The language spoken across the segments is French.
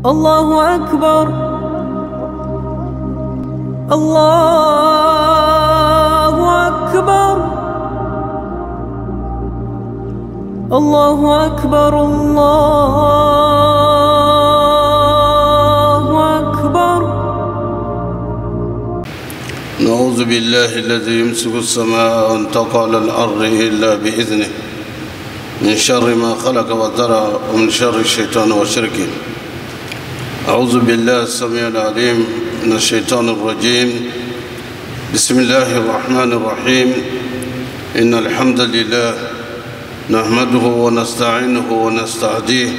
الله أكبر الله أكبر الله أكبر الله أكبر. نعوذ بالله الذي يمسك السماء أن تقع على الأرض إلا بإذنه من شر ما خلق وذرى ومن شر الشيطان وشركه. أعوذ بالله السميع العليم من الشيطان الرجيم. بسم الله الرحمن الرحيم. إن الحمد لله نحمده ونستعينه ونستهديه.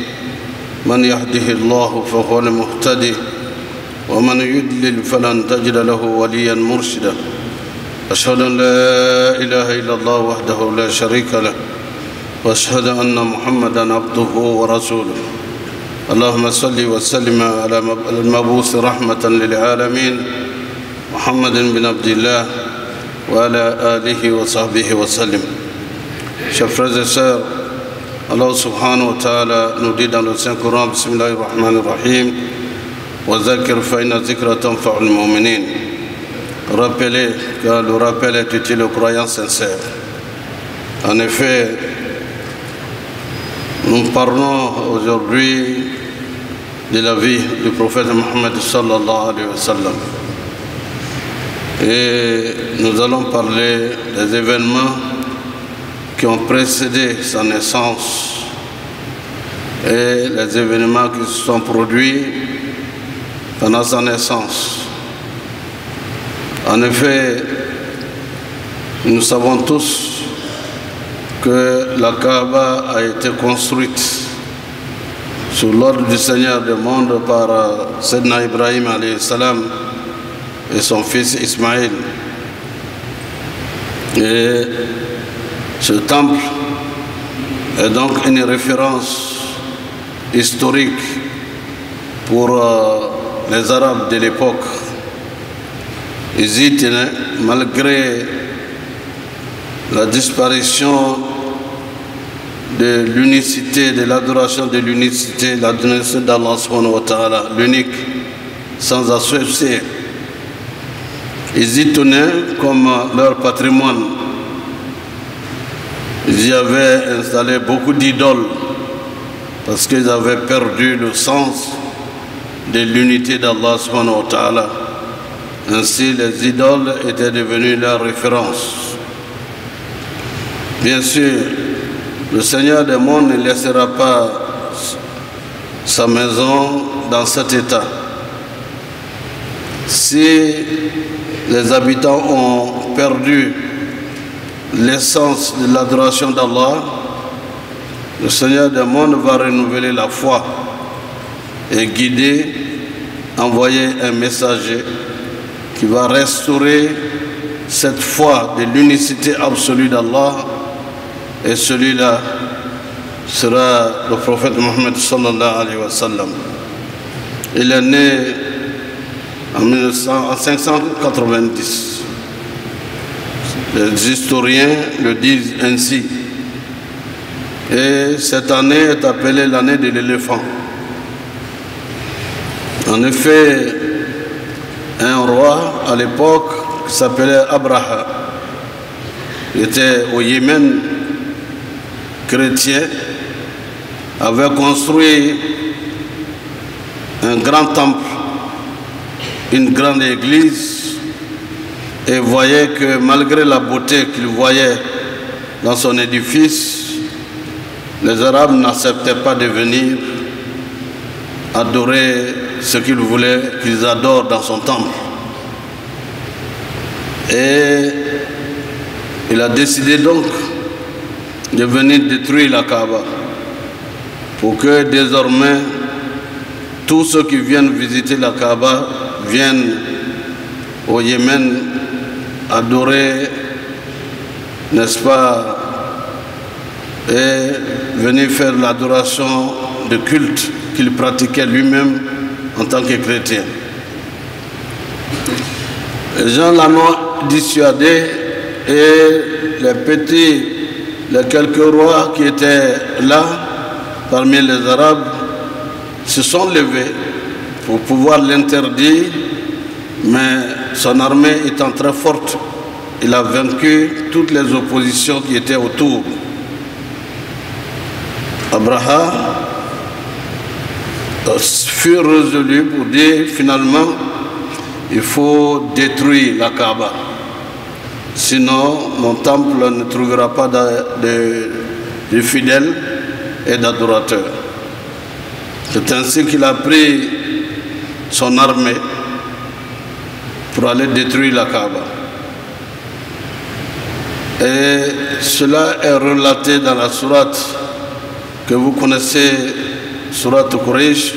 من يهده الله فهو المهتدي ومن يضلل فلن تجد له وليا مرشدا. أشهد أن لا إله إلا الله وحده لا شريك له وأشهد أن محمدا عبده ورسوله. اللهم صل وسلم على المبعوث رحمة للعالمين محمد بن عبد الله وعلى آله وصحبه وسلم. Chers frères et sœurs, Allah subhanahu wa ta'ala nous dit dans le Saint-Coran, Bismillahir Rahmanir Rahim, wa zakir fa inna zikra tanfa'ul mu'minin. Rappelez, car le rappel est utile aux croyants sincères. En effet, nous parlons aujourd'hui de la vie du prophète Mohammed sallallahu alayhi wa sallam. Et nous allons parler des événements qui ont précédé sa naissance et les événements qui se sont produits pendant sa naissance. En effet, nous savons tous que la Kaaba a été construite sous l'ordre du Seigneur du monde par Sayyidina Ibrahim alayhi salam et son fils Ismaïl. Et ce temple est donc une référence historique pour les Arabes de l'époque. Ils y tenaient malgré la disparition de l'unicité, de l'adoration de l'unicité, l'adoration d'Allah subhanahu wa ta'ala, l'unique, sans associer. Ils y tenaient comme leur patrimoine. Ils y avaient installé beaucoup d'idoles parce qu'ils avaient perdu le sens de l'unité d'Allah subhanahu wa ta'ala. Ainsi, les idoles étaient devenues leur référence. Bien sûr, le Seigneur des mondes ne laissera pas sa maison dans cet état. Si les habitants ont perdu l'essence de l'adoration d'Allah, le Seigneur des mondes va renouveler la foi et guider, envoyer un messager qui va restaurer cette foi de l'unicité absolue d'Allah. Et celui-là sera le prophète Mohammed sallallahu alayhi wa sallam. Il est né en 590. Les historiens le disent ainsi. Et cette année est appelée l'année de l'éléphant. En effet, un roi à l'époque qui s'appelait Abraha, il était au Yémen, chrétien, avait construit un grand temple, une grande église, et voyait que malgré la beauté qu'il voyait dans son édifice, les Arabes n'acceptaient pas de venir adorer ce qu'il voulait qu'ils adorent dans son temple. Et il a décidé donc de venir détruire la Kaaba pour que désormais tous ceux qui viennent visiter la Kaaba viennent au Yémen adorer, n'est-ce pas, et venir faire l'adoration de culte qu'il pratiquait lui-même en tant que chrétien. Les gens l'ont dissuadé et les quelques rois qui étaient là, parmi les Arabes, se sont levés pour pouvoir l'interdire, mais son armée étant très forte, il a vaincu toutes les oppositions qui étaient autour. Abraha fut résolu pour dire finalement il faut détruire la Kaaba. Sinon, mon temple ne trouvera pas de fidèles et d'adorateurs. C'est ainsi qu'il a pris son armée pour aller détruire la Kaaba. Et cela est relaté dans la sourate que vous connaissez, sourate Quraysh,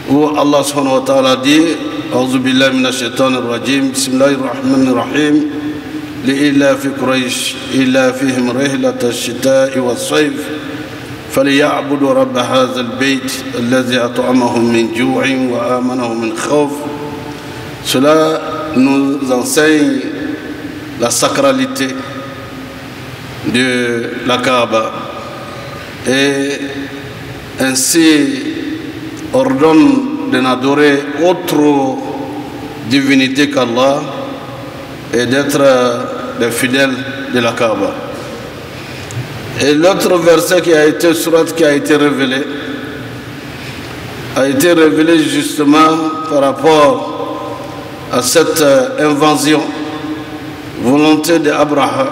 où Allah subhanahu wa ta'ala dit أعوذ بالله من الشيطان الرجيم بسم الله الرحمن الرحيم لإلاف قريش إلافهم رحلة الشتاء والصيف فليعبدوا رب هذا البيت الذي أطعمهم من جوع وآمنهم من خوف. Cela nous enseigne la sacralité de la Kaaba et ainsi ordonne de n'adorer autre divinité qu'Allah et d'être des fidèles de la Kaaba. Et l'autre verset qui a été révélé justement par rapport à cette invasion, volonté d'Abraham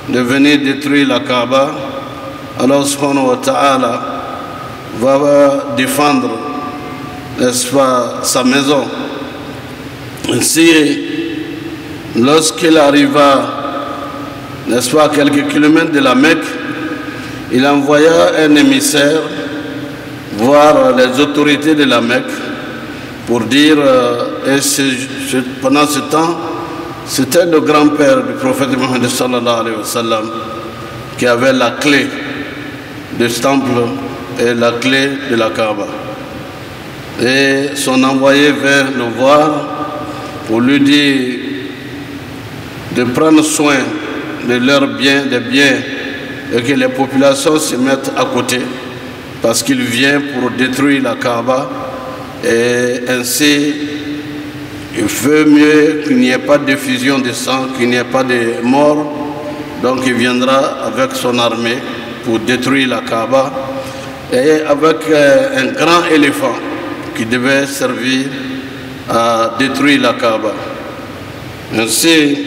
de venir détruire la Kaaba. Allah subhanahu wa ta'ala va défendre, n'est-ce pas, sa maison. Ainsi, lorsqu'il arriva, n'est-ce pas, à quelques kilomètres de la Mecque, il envoya un émissaire voir les autorités de la Mecque pour dire, pendant ce temps, c'était le grand-père du prophète Mohammed sallallahu alayhi wa sallam qui avait la clé du temple et la clé de la Kaaba. Et son envoyé vers le voir pour lui dire de prendre soin de leurs biens, des biens, et que les populations se mettent à côté parce qu'il vient pour détruire la Kaaba et ainsi il veut mieux qu'il n'y ait pas d'effusion de sang, qu'il n'y ait pas de mort. Donc il viendra avec son armée pour détruire la Kaaba et avec un grand éléphant qui devait servir à détruire la Kaaba. Ainsi,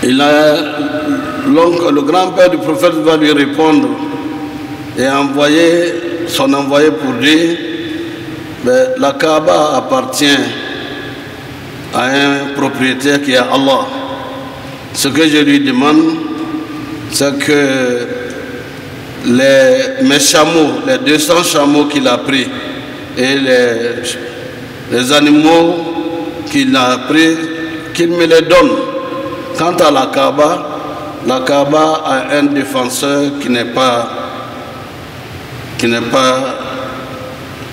le grand-père du prophète va lui répondre et envoyer son envoyé pour dire la Kaaba appartient à un propriétaire qui est Allah. Ce que je lui demande, c'est que mes chameaux, les 200 chameaux qu'il a pris et les animaux qu'il a pris, qu'il me les donne. Quant à la Kaaba a un défenseur qui n'est pas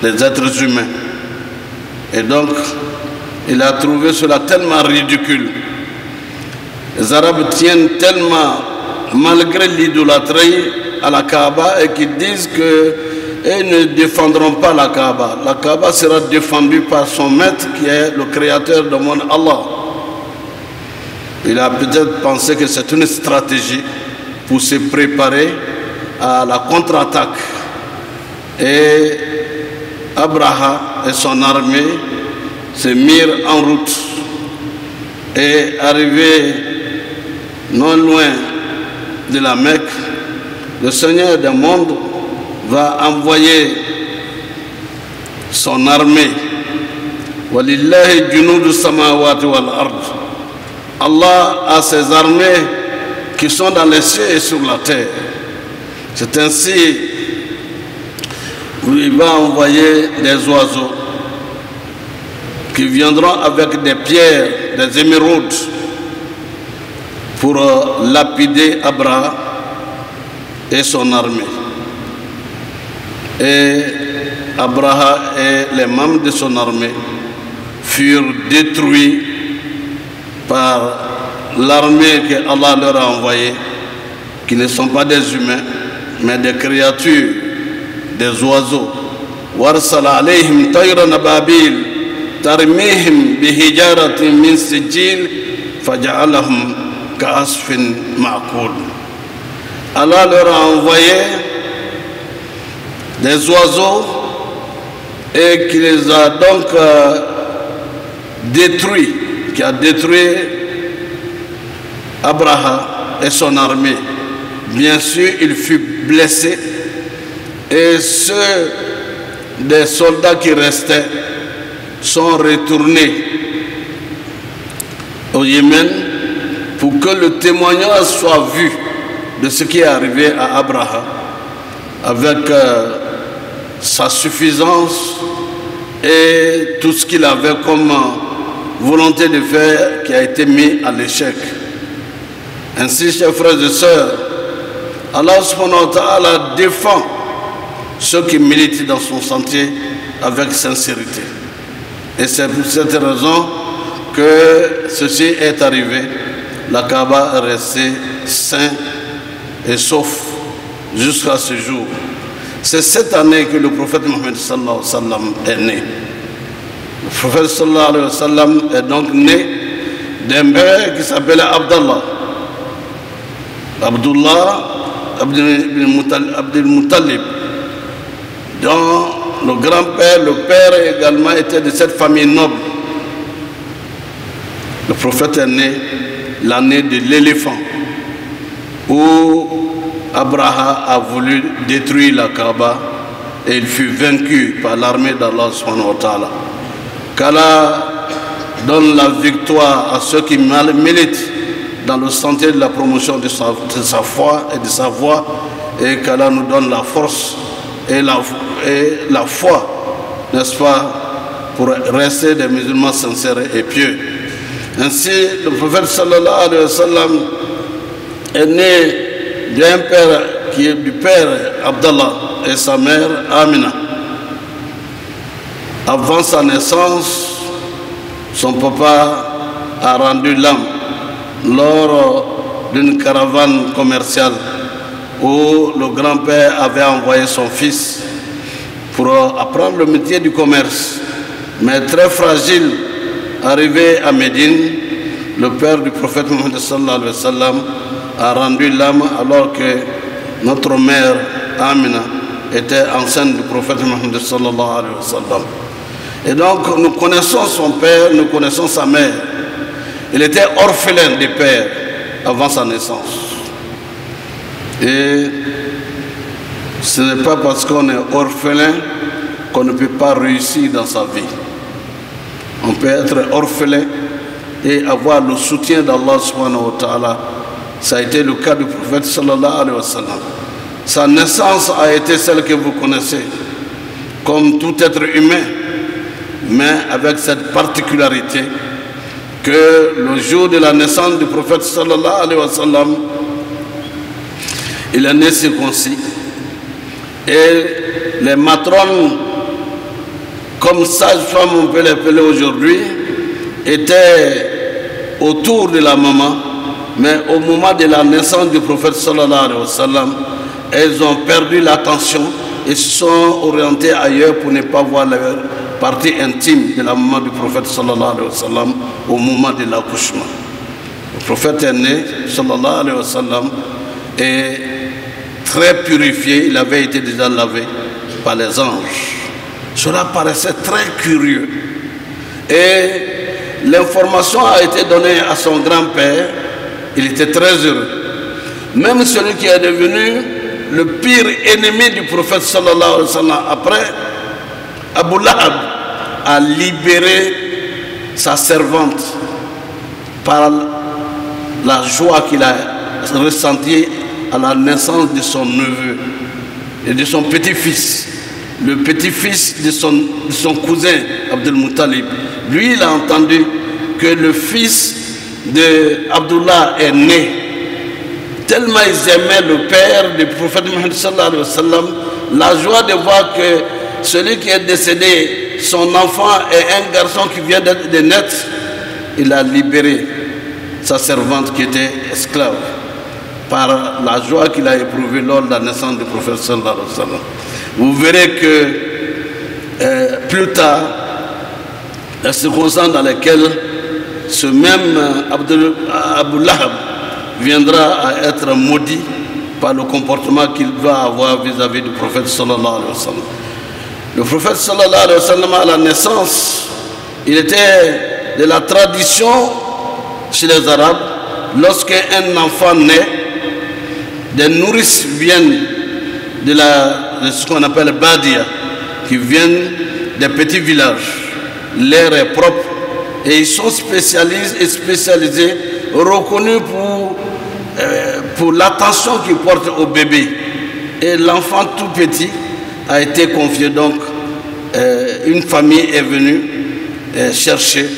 des êtres humains. Et donc, il a trouvé cela tellement ridicule. Les Arabes tiennent tellement, malgré l'idolâtrie, à la Kaaba et qu'ils disent qu'ils ne défendront pas la Kaaba. La Kaaba sera défendue par son maître qui est le créateur du monde, Allah. Il a peut-être pensé que c'est une stratégie pour se préparer à la contre-attaque. Et Abraham et son armée se mirent en route et arrivés non loin de la Mecque, le Seigneur des mondes va envoyer son armée. Walillahi junudu samawati wal ard. Allah a ses armées qui sont dans les cieux et sur la terre. C'est ainsi où il va envoyer des oiseaux qui viendront avec des pierres, des émeraudes pour lapider Abraham et son armée. Et Abraham et les membres de son armée furent détruits par l'armée que Allah leur a envoyée, qui ne sont pas des humains, mais des créatures, des oiseaux. وارسل عليهم طيرا أبابيل ترميهم بحجارة من سجيل فجعلهم كعصف مأكول. Allah leur a envoyé des oiseaux et qui les a donc détruits, qui a détruit Abraham et son armée. Bien sûr, il fut blessé et ceux des soldats qui restaient sont retournés au Yémen pour que le témoignage soit vu de ce qui est arrivé à Abraham avec sa suffisance et tout ce qu'il avait comme volonté de faire qui a été mis à l'échec. Ainsi, chers frères et sœurs, Allah subhanahu wa ta'ala défend ceux qui militent dans son sentier avec sincérité. Et c'est pour cette raison que ceci est arrivé. La Kaaba est restée sain et sauf jusqu'à ce jour. C'est cette année que le prophète Mohammed sallallahu alayhi wa sallam est né. Le prophète sallallahu alayhi wa sallam est donc né d'un père qui s'appelait Abdallah. Abdul Muttalib, dont le grand-père, le père également était de cette famille noble. Le prophète est né l'année de l'éléphant, où Abraham a voulu détruire la Kaaba et il fut vaincu par l'armée d'Allah subhanahu wa ta'ala. Qu'Allah donne la victoire à ceux qui militent dans le sentier de la promotion de sa foi et de sa voie, et qu'Allah nous donne la force et la foi, n'est-ce pas, pour rester des musulmans sincères et pieux. Ainsi, le prophète sallallahu alayhi wa sallam est né d'un père qui est du père Abdallah et sa mère Amina. Avant sa naissance, son papa a rendu l'âme lors d'une caravane commerciale où le grand-père avait envoyé son fils pour apprendre le métier du commerce. Mais très fragile, arrivé à Médine, le père du prophète Mohammed sallallahu alayhi wa sallam a rendu l'âme alors que notre mère Amina était enceinte du prophète Mohammed sallallahu alayhi wa sallam. Et donc nous connaissons son père, nous connaissons sa mère. Il était orphelin de père avant sa naissance. Et ce n'est pas parce qu'on est orphelin qu'on ne peut pas réussir dans sa vie. On peut être orphelin et avoir le soutien d'Allah subhanahu wa ta'ala. Ça a été le cas du prophète sallallahu alayhi wa sallam. Sa naissance a été celle que vous connaissez, comme tout être humain, mais avec cette particularité que le jour de la naissance du prophète sallallahu alayhi wa sallam, il est né circoncis. Et les matrones, comme sages-femmes on peut les appeler aujourd'hui, étaient autour de la maman, mais au moment de la naissance du prophète sallallahu alayhi wa sallam, elles ont perdu l'attention et se sont orientées ailleurs pour ne pas voir leur partie intime de la maman du prophète sallallahu alayhi wa sallam au moment de l'accouchement. Le prophète est né sallallahu alayhi wa sallam et très purifié, il avait été déjà lavé par les anges. Cela paraissait très curieux. Et l'information a été donnée à son grand-père, il était très heureux. Même celui qui est devenu le pire ennemi du prophète sallallahu alayhi wa sallam après, Abu Lahab, a libéré sa servante par la joie qu'il a ressentie à la naissance de son neveu et de son petit-fils, le petit-fils de son cousin Abdul Muttalib. Lui, il a entendu que le fils d'Abdullah est né. Tellement ils aimaient le père du prophète Mohammed sallallahu alayhi wa sallam, la joie de voir que celui qui est décédé, son enfant est un garçon qui vient de naître, il a libéré sa servante qui était esclave par la joie qu'il a éprouvée lors de la naissance du prophète sallallahu alayhi wa sallam. Vous verrez que plus tard, les circonstances dans lesquelles ce même Abu Lahab viendra à être maudit par le comportement qu'il va avoir vis-à-vis du prophète sallallahu alayhi wa sallam. Le prophète sallallahu alayhi wa sallam, à la naissance, il était de la tradition chez les Arabes, lorsqu'un enfant naît, des nourrices viennent de ce qu'on appelle Badia, qui viennent des petits villages. L'air est propre et ils sont spécialisés, reconnus pour l'attention qu'ils portent au bébé. Et l'enfant tout petit a été confié, donc une famille est venue chercher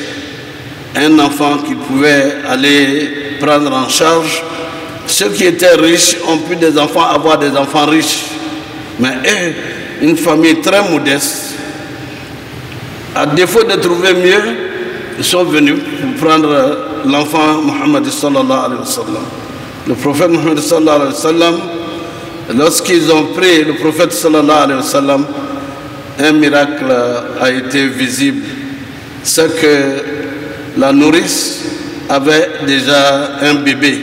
un enfant qui pouvait aller prendre en charge. Ceux qui étaient riches ont pu avoir des enfants riches, mais eux, une famille très modeste, à défaut de trouver mieux, ils sont venus pour prendre l'enfant Muhammad sallallahu alayhi wa sallam. Le prophète Muhammad sallallahu alayhi wa sallam, lorsqu'ils ont pris le prophète sallallahu alayhi wa sallam, un miracle a été visible. C'est que la nourrice avait déjà un bébé.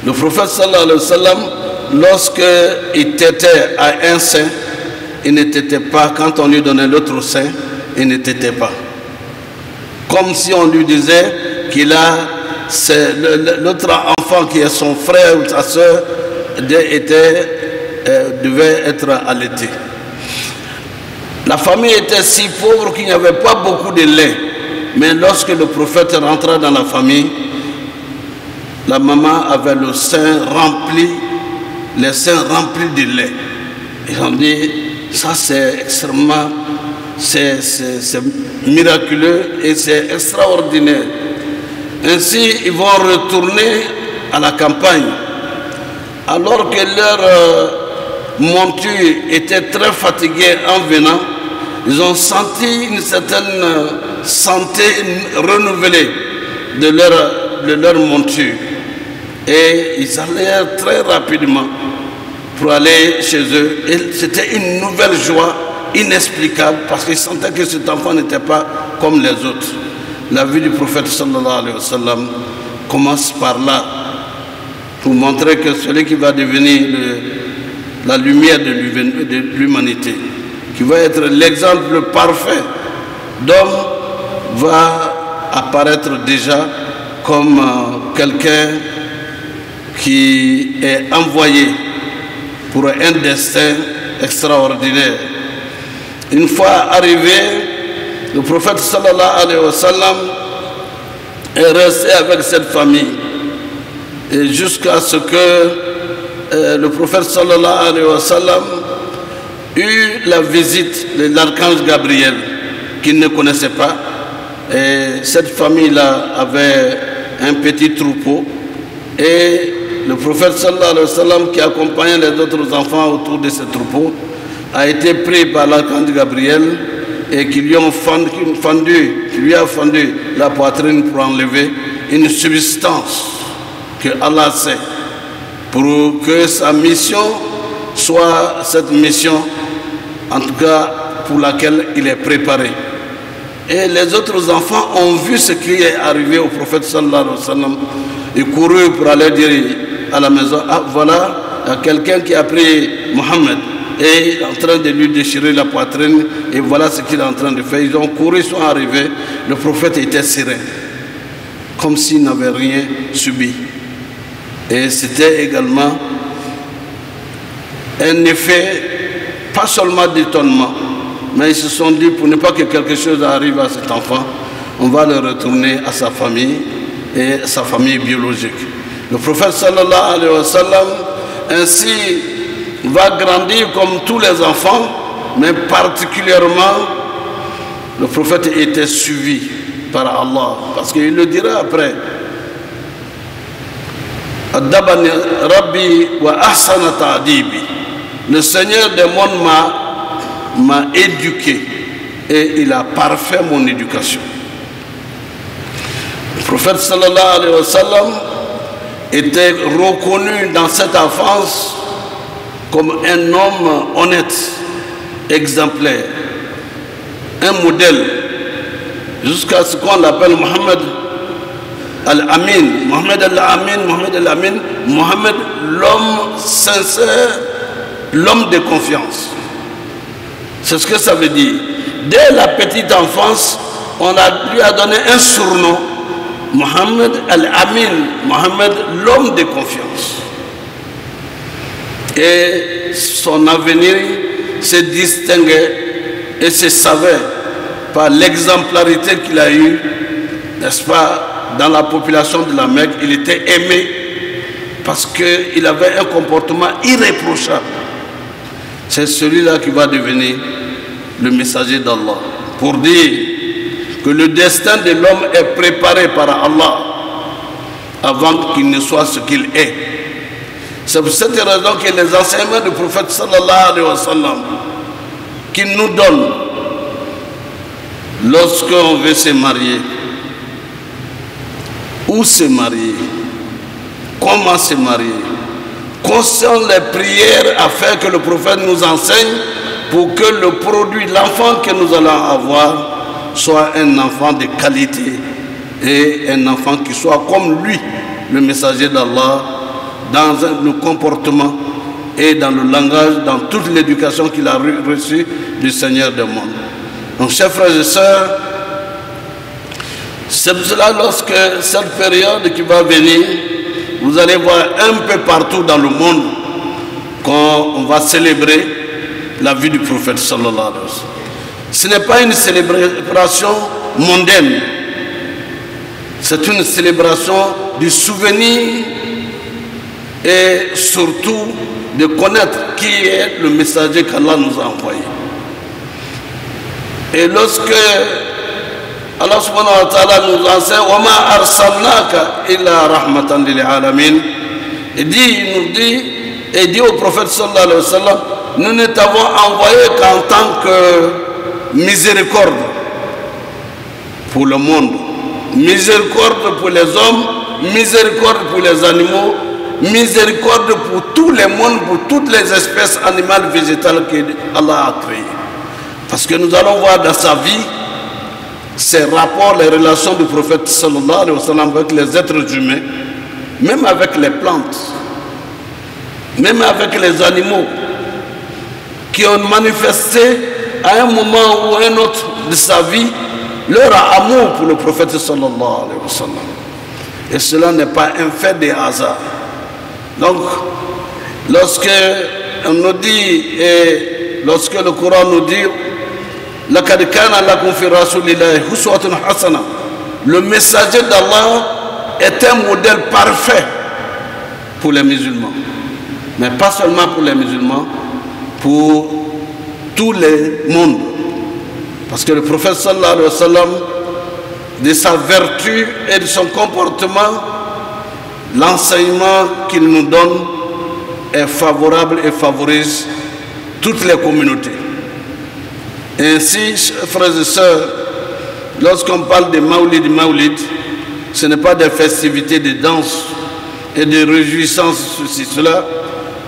Le prophète sallallahu alayhi wa sallam, lorsqu'il tétait à un sein, il ne tétait pas. Quand on lui donnait l'autre sein, il ne tétait pas. Comme si on lui disait qu'il a l'autre enfant qui est son frère ou sa soeur devait être allaité. La famille était si pauvre qu'il n'y avait pas beaucoup de lait. Mais lorsque le prophète rentra dans la famille, la maman avait le sein rempli, les seins remplis de lait. Ils ont dit, ça c'est extrêmement, c'est miraculeux et c'est extraordinaire. Ainsi, ils vont retourner à la campagne. Alors que leur monture était très fatiguée en venant, ils ont senti une certaine santé renouvelée de leur monture. Et ils allèrent très rapidement pour aller chez eux. Et c'était une nouvelle joie inexplicable parce qu'ils sentaient que cet enfant n'était pas comme les autres. La vie du prophète sallallahu alayhi wa sallam commence par là, pour montrer que celui qui va devenir la lumière de l'humanité, qui va être l'exemple parfait d'homme, va apparaître déjà comme quelqu'un qui est envoyé pour un destin extraordinaire. Une fois arrivé, le prophète sallallahu alayhi wa sallam est resté avec cette famille et jusqu'à ce que le prophète sallallahu alayhi wa sallam eut la visite de l'archange Gabriel qu'il ne connaissait pas. Et cette famille-là avait un petit troupeau et le prophète sallallahu alayhi wa sallam qui accompagnait les autres enfants autour de ce troupeau a été pris par l'archange Gabriel et qui lui a fendu la poitrine pour enlever une substance que Allah sait, pour que sa mission soit cette mission, en tout cas pour laquelle il est préparé. Et les autres enfants ont vu ce qui est arrivé au prophète sallallahu alayhi wa sallam. Ils coururent pour aller dire à la maison, ah voilà, il y a quelqu'un qui a pris Mohammed et il est en train de lui déchirer la poitrine et voilà ce qu'il est en train de faire. Ils ont couru, ils sont arrivés, le prophète était serein, comme s'il n'avait rien subi. Et c'était également un effet, pas seulement d'étonnement, mais ils se sont dit, pour ne pas que quelque chose arrive à cet enfant, on va le retourner à sa famille et sa famille biologique. Le prophète sallallahu alayhi wa sallam ainsi va grandir comme tous les enfants, mais particulièrement le prophète était suivi par Allah, parce qu'il le dira après. Addabani Rabbi wa ahsana ta'dibi. Le Seigneur des mondes m'a éduqué et il a parfait mon éducation. Le prophète sallallahu alayhi wa sallam était reconnu dans cette enfance comme un homme honnête, exemplaire, un modèle, jusqu'à ce qu'on l'appelle Mohammed Al-Amin, Mohammed Al-Amin, Mohammed Al-Amin, Mohammed l'homme sincère, l'homme de confiance. C'est ce que ça veut dire. Dès la petite enfance, on lui a donné un surnom, Mohammed Al-Amin, Mohammed l'homme de confiance. Et son avenir se distinguait et se savait par l'exemplarité qu'il a eue, n'est-ce pas, dans la population de la Mecque. Il était aimé parce qu'il avait un comportement irréprochable. C'est celui-là qui va devenir le messager d'Allah, pour dire que le destin de l'homme est préparé par Allah avant qu'il ne soit ce qu'il est. C'est pour cette raison que les enseignements du prophète sallallahu alayhi wa sallam qu'il nous donne lorsqu'on veut se marier, où se marier, comment se marier, concerne les prières à faire que le prophète nous enseigne pour que le produit, l'enfant que nous allons avoir, soit un enfant de qualité et un enfant qui soit comme lui, le messager d'Allah, dans le comportement et dans le langage, dans toute l'éducation qu'il a reçue du Seigneur des mondes. Donc, chers frères et sœurs, c'est pour cela, lorsque cette période qui va venir, vous allez voir un peu partout dans le monde qu'on va célébrer la vie du prophète sallallahu alayhi wa sallam. Ce n'est pas une célébration mondaine, c'est une célébration du souvenir et surtout de connaître qui est le messager qu'Allah nous a envoyé. Et lorsque Allah subhanahu wa ta'ala nous enseigne « Wa ma arsalnaka illa rahmatan lil alamin » il dit au prophète sallallahu alayhi wa sallam, nous ne t'avons envoyé qu'en tant que miséricorde pour le monde, miséricorde pour les hommes, miséricorde pour les animaux, miséricorde pour tous les mondes, pour toutes les espèces animales, végétales que Allah a créées. Parce que nous allons voir dans sa vie ces rapports, les relations du prophète sallallahu alayhi wa sallam avec les êtres humains, même avec les plantes, même avec les animaux, qui ont manifesté à un moment ou à un autre de sa vie leur amour pour le prophète sallallahu alayhi wa sallam. Et cela n'est pas un fait de hasard. Donc, lorsque on nous dit, et lorsque le Coran nous dit لَقَدْ كَانَ لَكُمْ فِي رَسُولِ اللَّهِ أُسْوَةٌ حَسَنَةٌ, le messager d'Allah est un modèle parfait pour les musulmans. Mais pas seulement pour les musulmans, pour tous les mondes. Parce que le prophète sallallahu alayhi wa sallam, de sa vertu et de son comportement, l'enseignement qu'il nous donne est favorable et favorise toutes les communautés. Ainsi, frères et sœurs, lorsqu'on parle de Maulid, ce n'est pas des festivités de danse et de réjouissance, ceci, cela,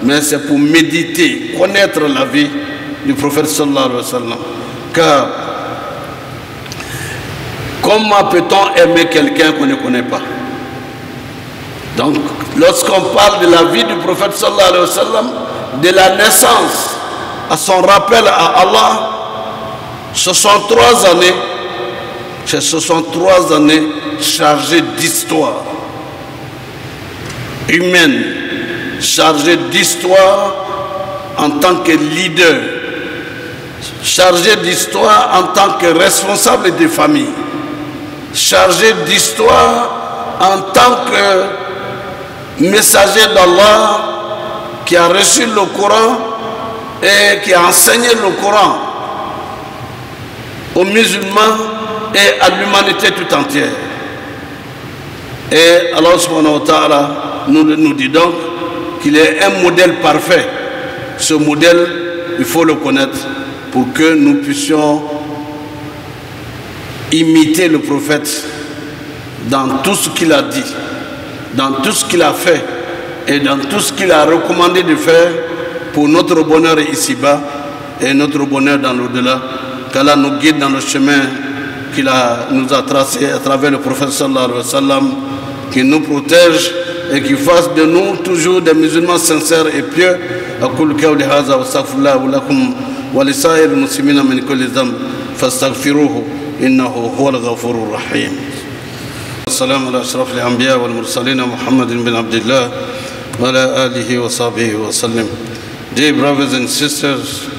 mais c'est pour méditer, connaître la vie du prophète sallallahu alayhi wa sallam. Car comment peut-on aimer quelqu'un qu'on ne connaît pas? Donc, lorsqu'on parle de la vie du prophète sallallahu alayhi wa sallam, de la naissance à son rappel à Allah, ce sont 3 années, ce sont 3 années chargées d'histoire humaine, chargées d'histoire en tant que leader, chargées d'histoire en tant que responsable de famille, chargées d'histoire en tant que messager d'Allah qui a reçu le Coran et qui a enseigné le Coran aux musulmans et à l'humanité tout entière. Et Allah subhanahu wa ta'ala nous dit donc qu'il est un modèle parfait. Ce modèle, il faut le connaître pour que nous puissions imiter le prophète dans tout ce qu'il a dit, dans tout ce qu'il a fait et dans tout ce qu'il a recommandé de faire pour notre bonheur ici-bas et notre bonheur dans l'au-delà. Qu'Allah nous guide dans le chemin qu'il nous a tracé à travers le prophète sallallahu alayhi wa sallam, qu'il nous protège et qu'il fasse de nous toujours des musulmans sincères et pieux. أقول قولي هذا واستغفر الله ولكم ولسائر المسلمين من كل ذنب فاستغفروه إنه هو الغفور الرحيم. السلام على أشرف الأنبياء والمرسلين محمد بن عبد الله وعلى آله وصحبه وسلم. Dear brothers and sisters,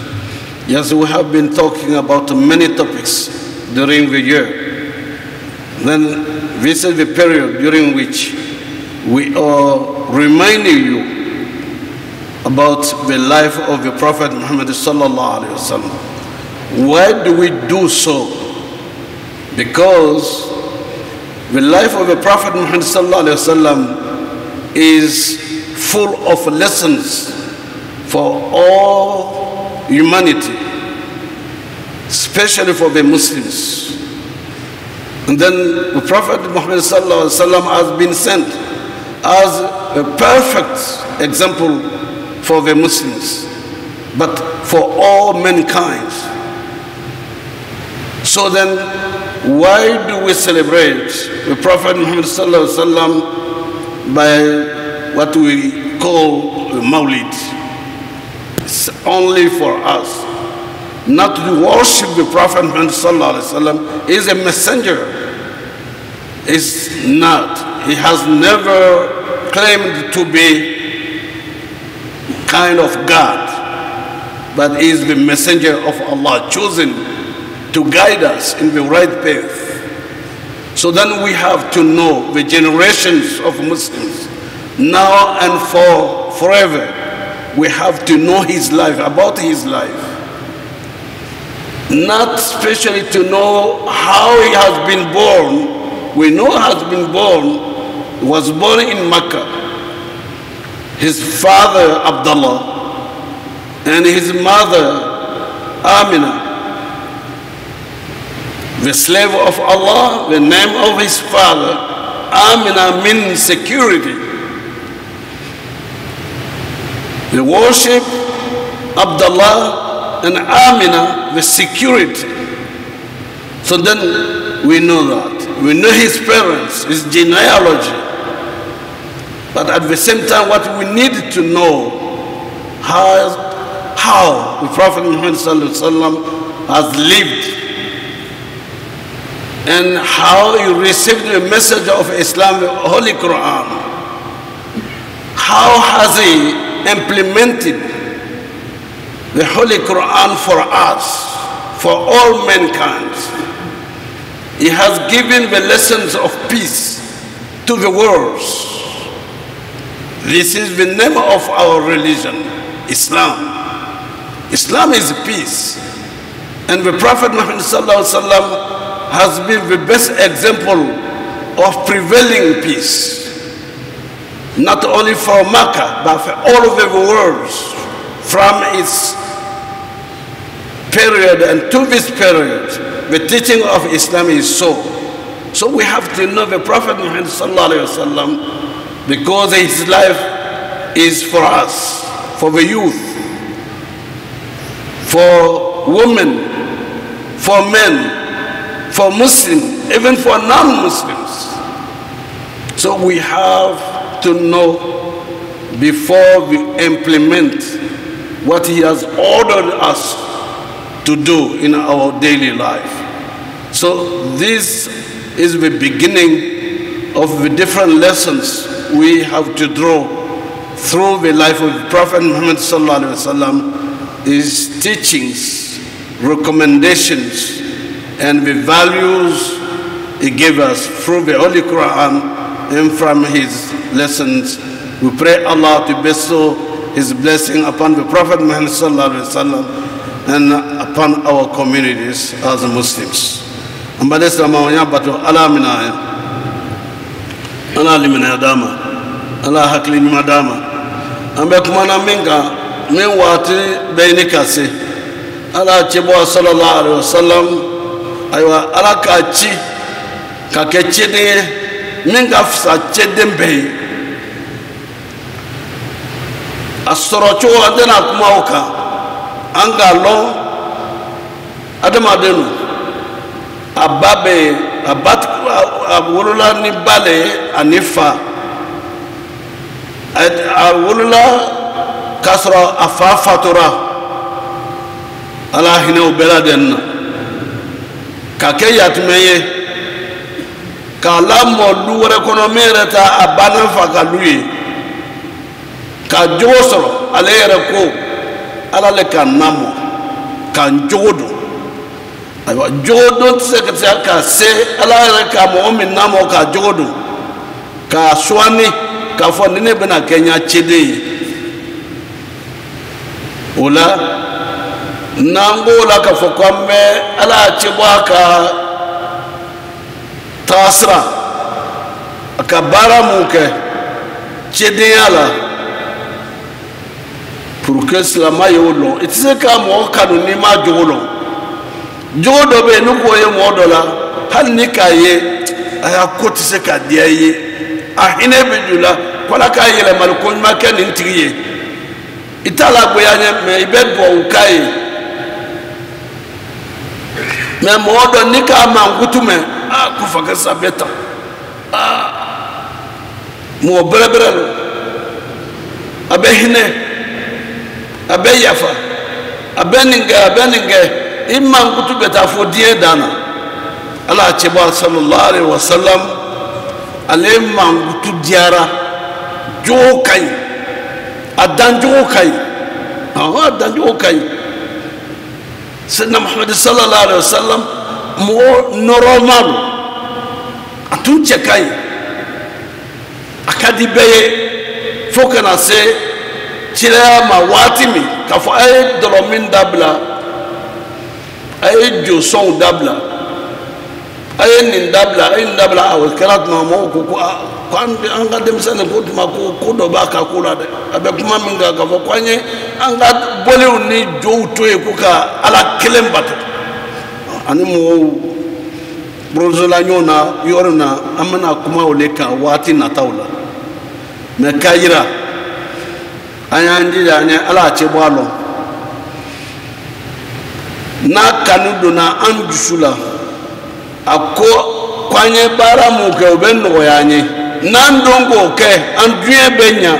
yes, we have been talking about many topics during the year. Then this is the period during which we are reminding you about the life of the Prophet Muhammad sallallahu alaihi wasallam. Why do we do so? Because the life of the Prophet Muhammad sallallahu alaihi wasallam is full of lessons for all humanity, especially for the Muslims. And then the Prophet Muhammad sallallahu alaihi wasallam has been sent as a perfect example for the Muslims, but for all mankind. So then, why do we celebrate the Prophet Muhammad sallallahu alaihi wasallam by what we call the Mawlid? It's only for us. Not to worship the Prophet Muhammad sallallahu alaihi wasallam. He is a messenger. It's not. He has never claimed to be kind of God, but he is the messenger of Allah, chosen to guide us in the right path. So then we have to know the generations of Muslims, now and forever. We have to know his life, about his life. Not especially to know how he has been born. We know he has been born. He was born in Mecca. His father Abdullah and his mother Amina, the slave of Allah. The name of his father Amina means security. The worship Abdullah and Amina, the security. So then we know that. We know his parents, his genealogy. But at the same time, what we need to know how the Prophet Muhammad has lived and how he received the message of Islam, the Holy Quran. How has he implemented the Holy Quran for us, for all mankind? He has given the lessons of peace to the world. This is the name of our religion, Islam. Islam is peace. And the Prophet Muhammad has been the best example of prevailing peace. Not only for Makkah, but for all over the world. From its period and to this period, the teaching of Islam is so. So we have to know the Prophet Muhammad because his life is for us, for the youth, for women, for men, for Muslims, even for non-Muslims. So we have to know before we implement what he has ordered us to do in our daily life. So this is the beginning of the different lessons we have to draw through the life of Prophet Muhammad sallallahu alaihi wasallam, his teachings, recommendations, and the values he gave us through the Holy Quran and from his lessons. We pray Allah to bestow his blessing upon the Prophet Muhammad sallallahu alaihi wasallam and upon our communities as Muslims. Ambadesa mawanya batu ala minaya, ala limina dama, ala hakli madama. Ambe kumana minga min wati beinikasi, ala chibwa sallallahu alaihi wasallam, aywa ala kachi kakechide minga fsa chedembe. Asorocho adena kumauka. angalo adamadenu ababe abat awulula ni bale anifa awulula kasra afafatura ala hina ubeladen kake yatmeye kala mo luwere kono mereta abana fakaluye ka josoro ale yere ko ala le kanamo kan jodo aywa jodo sekete ka se ala yere ka mo min namo ka jodo ka swani ka fo ne bena kenya chede ola nangola ka fo kwame ala chibwa ka tasra ka baramuke chede ala pour que cela maille au long. Et tu sais qu'à moi, quand on est mal jolo, jolo be nous voyons moi de là, hal ni kaye, aya côté c'est qu'à dire, ah inébe là, voilà kaye le mal qu'on m'a qu'un intrié. Itala boyane mais il bet bon kaye. Mais moi de ni ka mangutume, ah kufa que ça bête. Ah, moi brel, abehine. Abe yafa abeninge imman kutube ta fo die dana ala cheba sallallahu alaihi wasallam ale man kutu diara jo kai adan jo kai adan jo kai sayyidina muhammad sallallahu alaihi wasallam mo normal atun chekai akadi beye fokana se tira ma watimi ka fo ay dolomin dabla ay jo son dabla ay nin dabla aw karat ma mo ko an ga dem sene ko ma ko do ba ka kula de abe kuma min ga fo kwanye an ga bolew ni jo to e ko ka ala kelem bat ani mo brozola nyona yorna amana kuma ole ka wati na tawla me kayira ayandi dane ala che bwalo na kanudo na anjusula ako kwanye bara mu ke obenno yanye nandongo ke anduye benya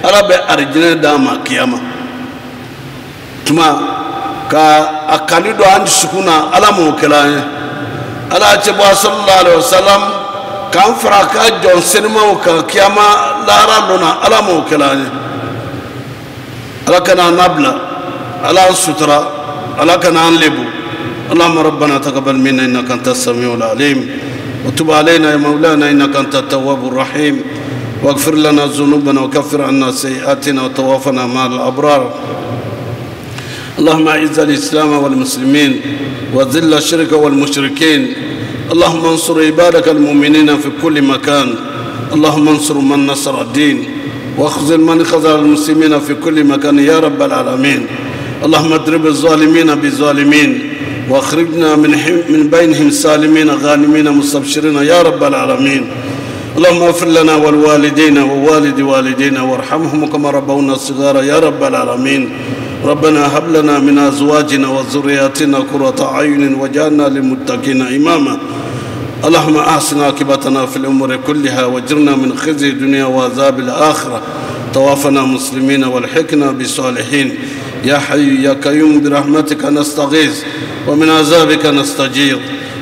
ala be arjine dama kiyama tuma ka akanido anjusukuna ala mu kelanye ala che bwa sallallahu alaihi wasallam kan faraka jon senma ka kiyama lara lona ala mu kelanye لكنا نبلى على السترة لكنا نلبو اللهم ربنا تقبل منا إنك أنت السميع العليم وتب علينا يا مولانا إنك أنت التواب الرحيم واغفر لنا ذنوبنا وكفر عنا سيئاتنا وتوافنا مع الأبرار اللهم أعز الإسلام والمسلمين وذل الشرك والمشركين اللهم انصر عبادك المؤمنين في كل مكان اللهم انصر من نصر الدين واخذل من خذل المسلمين في كل مكان يا رب العالمين اللهم اضرب الظالمين بالظالمين واخرجنا من بينهم سالمين غانمين مستبشرين يا رب العالمين اللهم اغفر لنا والوالدين ووالد والدينا وارحمهم كما ربونا صغارا يا رب العالمين ربنا هب لنا من ازواجنا وذرياتنا قرة اعين واجعلنا للمتقين اماما اللهم احسن عاقبتنا في الامور كلها واجرنا من خزي الدنيا وعذاب الاخره توافنا مسلمين والحقنا بالصالحين يا حي يا قيوم برحمتك نستغيث ومن عذابك نستجير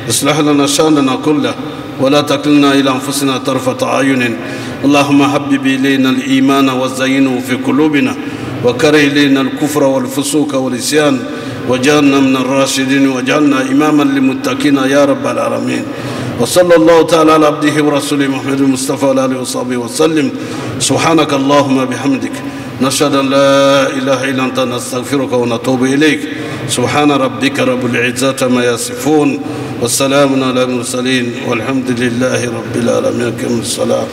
اصلح لنا شاننا كله ولا تكلنا الى انفسنا طرفة اعين اللهم حبب الينا الايمان وزينه في قلوبنا وكره الينا الكفر والفسوق والعصيان وجعلنا من الراشدين وجعلنا اماما للمتقين يا رب العالمين وصلى الله تعالى على عبده ورسوله محمد المصطفى وعلى اله وصحبه وسلم سبحانك اللهم بحمدك نشهد ان لا اله الا انت نستغفرك ونتوب اليك سبحان ربك رب العزه ما يصفون والسلام على المرسلين والحمد لله رب العالمين كم الصلاه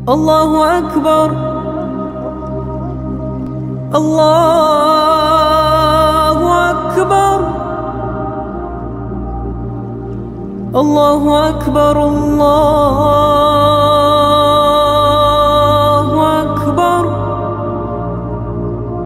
الله أكبر الله أكبر الله أكبر الله